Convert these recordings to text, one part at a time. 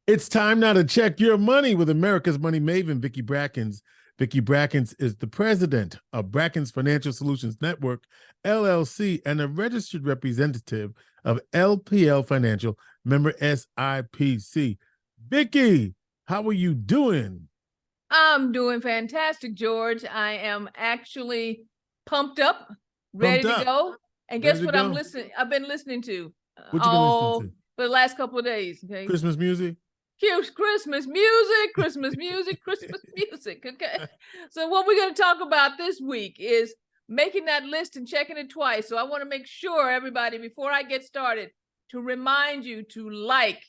It's time now to check your money with America's money maven, Vicki Brackens. Vicki Brackens is the president of Brackens Financial Solutions Network, LLC, and a registered representative of LPL Financial, member SIPC. Vicki, how are you doing? I'm doing fantastic, George. I am actually pumped up, ready to go. And guess what I've been listening to What you been listening to? For the last couple of days. Okay. Christmas music? Christmas music, Christmas music, Christmas music. Okay. So what we're going to talk about this week is making that list and checking it twice. So I want to make sure everybody, before I get started, to remind you to like,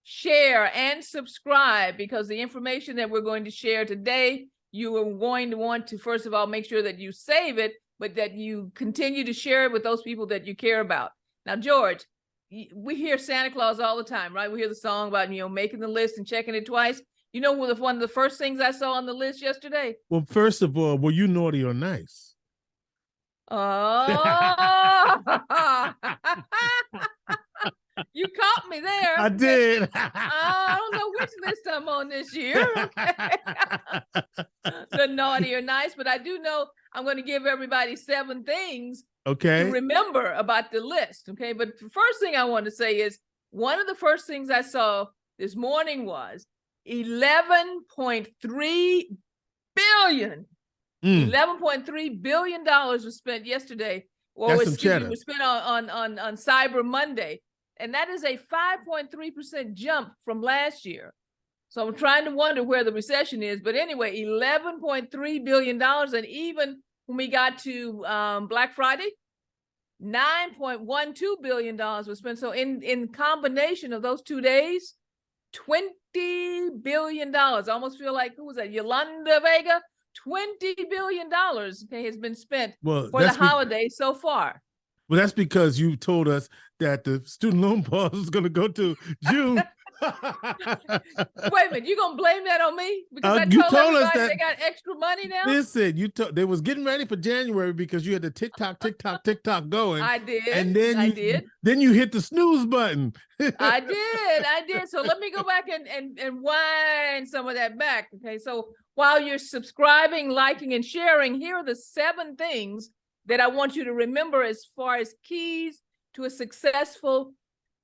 share, and subscribe, because the information that we're going to share today, you are going to want to, first of all, make sure that you save it, but that you continue to share it with those people that you care about. Now, George, we hear Santa Claus all the time, right? We hear the song about, making the list and checking it twice. You know, one of the first things I saw on the list yesterday? Well, first of all, were you naughty or nice? Oh, you caught me there. I did. I don't know which list I'm on this year. The naughty or nice, but I do know I'm going to give everybody 7 things to remember about the list. Okay. But the first thing I want to say is one of the first things I saw this morning was $11.3 billion. $11.3 billion was spent yesterday, or was spent on Cyber Monday. And that is a 5.3% jump from last year. So I'm trying to wonder where the recession is. But anyway, $11.3 billion. And even when we got to Black Friday, $9.12 billion was spent. So in combination of those 2 days, $20 billion. I almost feel like, who was that? Yolanda Vega? $20 billion has been spent for the holiday so far. Well, that's because you told us that the student loan pause was going to go to June. Wait a minute, you going to blame that on me? Because I told us that they got extra money now? Listen, they was getting ready for January because you had the TikTok going. I did. And then then you hit the snooze button. I did. So let me go back and wind some of that back. Okay, so while you're subscribing, liking, and sharing, here are the 7 things that I want you to remember as far as keys to a successful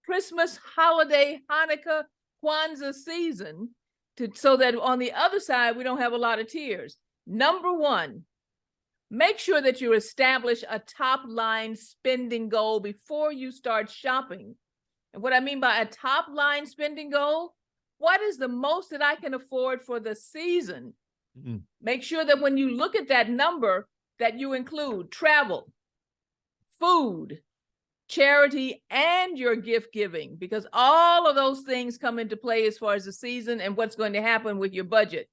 Christmas, holiday, Hanukkah, Kwanza season, so that on the other side, we don't have a lot of tears. Number 1, make sure that you establish a top line spending goal before you start shopping. And what I mean by a top line spending goal, what is the most that I can afford for the season? Make sure that when you look at that number, that you include travel, food, charity, and your gift giving, because all of those things come into play as far as the season and what's going to happen with your budget.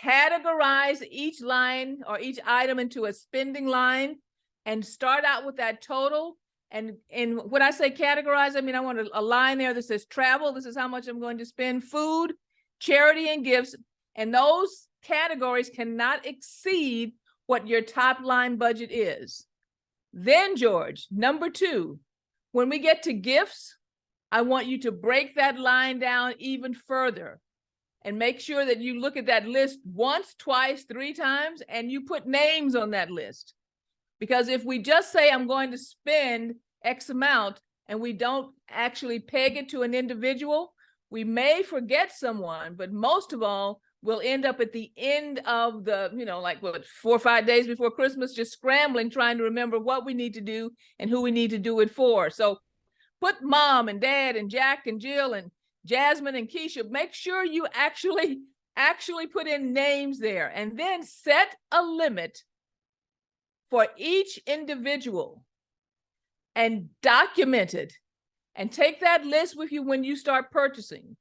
Categorize each line or each item into a spending line and start out with that total. And when I say categorize, I mean, I want a line there that says travel. This is how much I'm going to spend. Food, charity, and gifts. And those categories cannot exceed what your top line budget is. Then, George, number 2, when we get to gifts, I want you to break that line down even further and make sure that you look at that list once, twice, 3 times, and you put names on that list. Because if we just say I'm going to spend X amount and we don't actually peg it to an individual, we may forget someone, but most of all, we'll end up at the end of the, 4 or 5 days before Christmas, just scrambling, trying to remember what we need to do and who we need to do it for. So put Mom and Dad and Jack and Jill and Jasmine and Keisha, make sure you actually put in names there, and then set a limit for each individual and document it, and take that list with you when you start purchasing.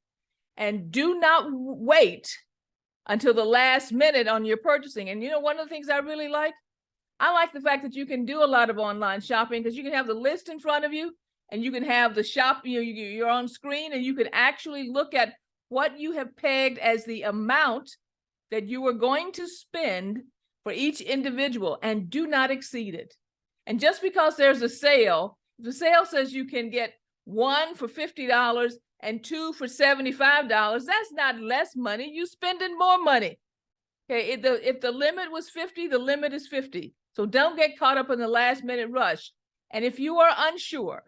And do not wait until the last minute on your purchasing. And you know, one of the things I really like, I like the fact that you can do a lot of online shopping because you can have the list in front of you and you can have the shop, you're on screen, and you can actually look at what you have pegged as the amount that you are going to spend for each individual, and do not exceed it. And just because there's a sale, the sale says you can get one for $50 and two for $75, that's not less money. You're spending more money. Okay, if the limit was 50, the limit is 50. So don't get caught up in the last minute rush. And if you are unsure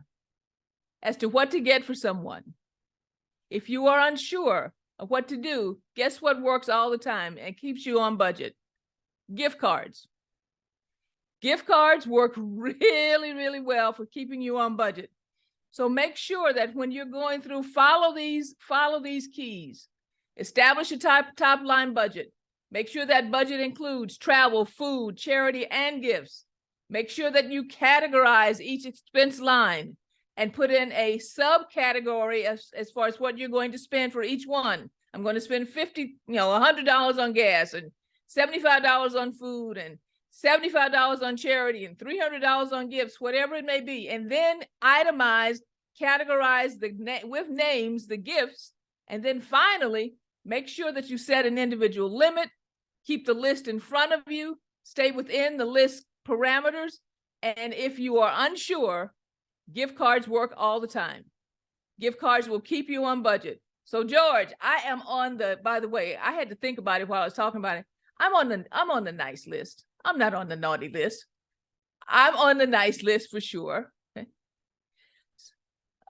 as to what to get for someone, if you are unsure of what to do, guess what works all the time and keeps you on budget? Gift cards. Gift cards work really, really well for keeping you on budget. So make sure that when you're going through, follow these keys. Establish a top line budget. Make sure that budget includes travel, food, charity, and gifts. Make sure that you categorize each expense line and put in a subcategory as far as what you're going to spend for each one. I'm going to spend $100 on gas, and $75 on food, and $75 on charity, and $300 on gifts, whatever it may be. And then itemize, categorize with names the gifts. And then finally, make sure that you set an individual limit, keep the list in front of you, stay within the list parameters. And if you are unsure, gift cards work all the time. Gift cards will keep you on budget. So George, I am on by the way, I had to think about it while I was talking about it. I'm on the nice list. I'm not on the naughty list. I'm on the nice list for sure.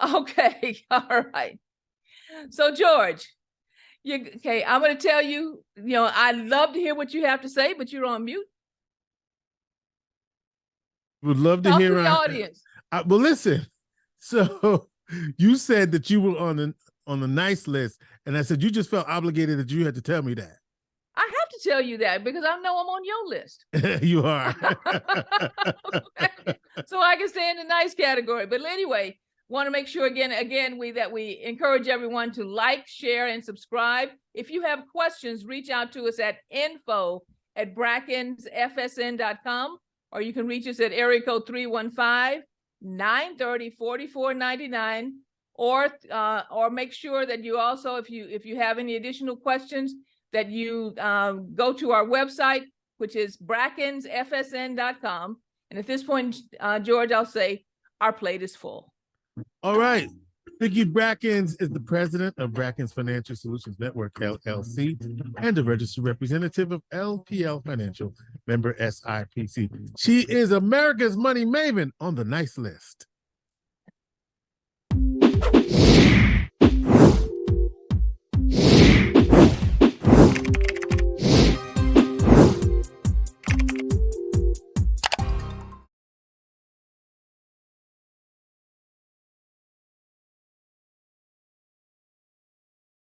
Okay, all right. So George, okay, I'm going to tell you, I'd love to hear what you have to say, but you're on mute. Would love to Talk hear to the audience. Well, listen. So you said that you were on the nice list, and I said you just felt obligated that you had to tell me that. I have to tell you that because I know I'm on your list. You are. So I can stay in the nice category. But anyway, want to make sure again we encourage everyone to like, share, and subscribe. If you have questions, reach out to us at info@brackensfsn.com, or you can reach us at area code 315-930-4499, or make sure that you also, if you have any additional questions, that you go to our website, which is brackensfsn.com. And at this point, George, I'll say our plate is full. All right. Vicki Brackens is the president of Brackens Financial Solutions Network, LLC, and a registered representative of LPL Financial, member SIPC. She is America's money maven on the nice list.